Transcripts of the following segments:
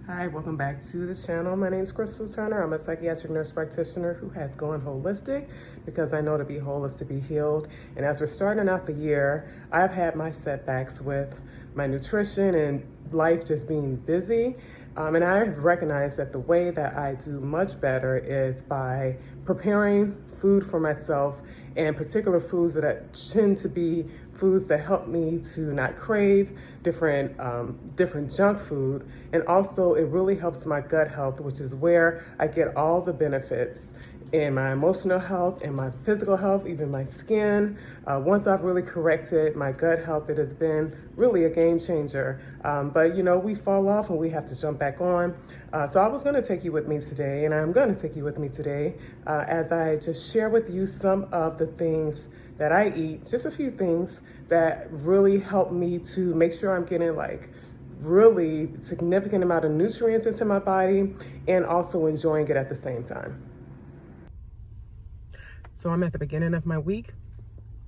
Hi, welcome back to the channel. My name is Crystal Turner. I'm a psychiatric nurse practitioner who has gone holistic because I know to be whole is to be healed. And as we're starting out the year, I've had my setbacks with my nutrition and life just being busy. And I have recognized that the way that I do much better is by preparing food for myself, and particular foods that tend to be foods that help me to not crave different junk food. And also it really helps my gut health, which is where I get all the benefits in my emotional health and my physical health, even my skin. Once I've really corrected my gut health, it has been really a game changer. But you know, we fall off and we have to jump back on. So I was gonna take you with me today, and I'm gonna take you with me today as I just share with you some of the things that I eat, just a few things that really help me to make sure I'm getting like really significant amount of nutrients into my body and also enjoying it at the same time. So I'm at the beginning of my week,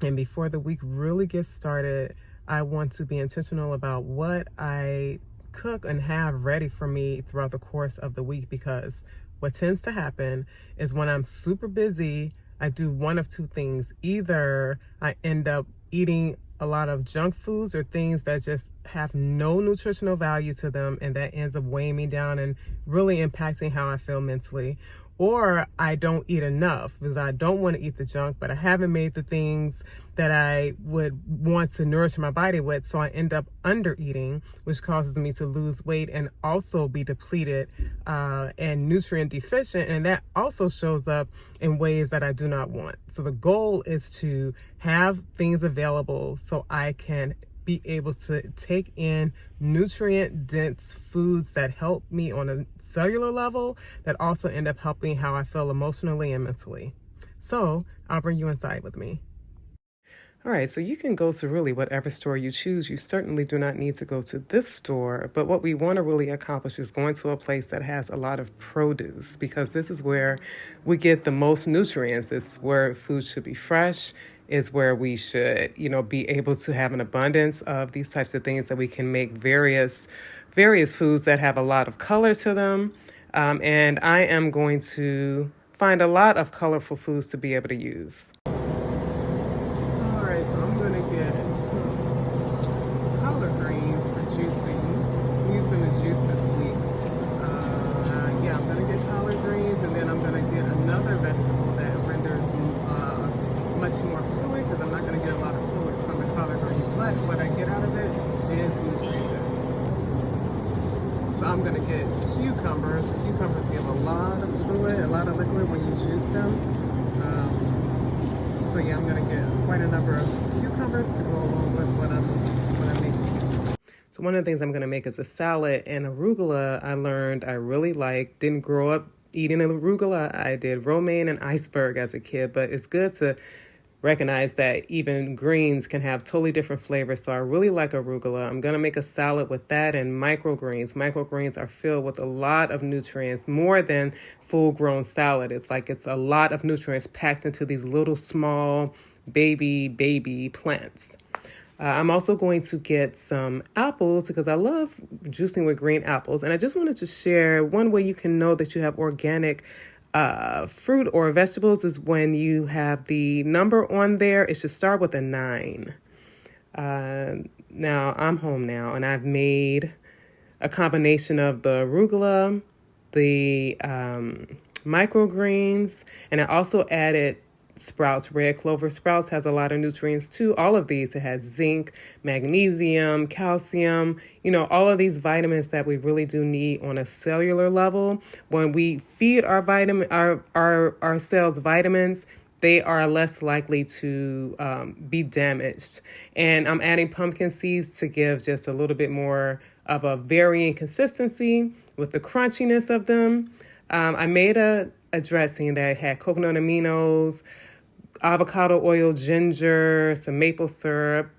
and before the week really gets started, I want to be intentional about what I cook and have ready for me throughout the course of the week, because what tends to happen is when I'm super busy, I do one of two things. Either I end up eating a lot of junk foods or things that just have no nutritional value to them, and that ends up weighing me down and really impacting how I feel mentally. Or I don't eat enough because I don't want to eat the junk, but I haven't made the things that I would want to nourish my body with, so I end up under eating, which causes me to lose weight and also be depleted and nutrient deficient, and that also shows up in ways that I do not want. So the goal is to have things available so I can be able to take in nutrient dense foods that help me on a cellular level, that also end up helping how I feel emotionally and mentally. So I'll bring you inside with me. All right, so you can go to really whatever store you choose. You certainly do not need to go to this store, but what we want to really accomplish is going to a place that has a lot of produce, because this is where we get the most nutrients. It's where food should be fresh. Is where we should, be able to have an abundance of these types of things, that we can make various foods that have a lot of color to them. And I am going to find a lot of colorful foods to be able to use. All right, so I'm going to get some collard greens for juicing. I'm using the juice this week. I'm going to get collard greens, and then I'm going to get another vegetable that renders much more fluid, because I'm not going to get a lot of fluid from the collard greens, but what I get out of it is nutrients. So I'm going to get cucumbers. Cucumbers give a lot of fluid, a lot of liquid when you juice them. I'm going to get quite a number of cucumbers to go along with what I'm making. So one of the things I'm going to make is a salad, and arugula I learned I really like. Didn't grow up eating arugula. I did romaine and iceberg as a kid, but it's good to recognize that even greens can have totally different flavors. So I really like arugula. I'm going to make a salad with that and microgreens. Microgreens are filled with a lot of nutrients, more than full-grown salad. It's a lot of nutrients packed into these little small baby plants. I'm also going to get some apples, because I love juicing with green apples. And I just wanted to share one way you can know that you have organic fruit or vegetables is when you have the number on there. It should start with a 9. Now I'm home now, and I've made a combination of the arugula, the microgreens, and I also added sprouts. Red clover sprouts has a lot of nutrients too. All of these, it has zinc, magnesium, calcium, all of these vitamins that we really do need on a cellular level. When we feed our cells vitamins, they are less likely to be damaged. And I'm adding pumpkin seeds to give just a little bit more of a varying consistency with the crunchiness of them. I made a dressing that had coconut aminos, avocado oil, ginger, some maple syrup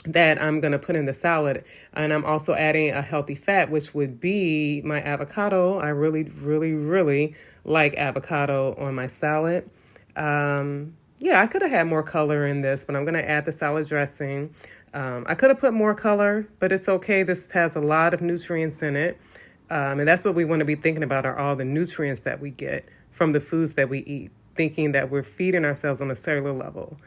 that I'm going to put in the salad. And I'm also adding a healthy fat, which would be my avocado. I really, really, really like avocado on my salad. I could have had more color in this, but I'm going to add the salad dressing. I could have put more color, but it's okay. This has a lot of nutrients in it. And that's what we want to be thinking about, are all the nutrients that we get from the foods that we eat, thinking that we're feeding ourselves on a cellular level.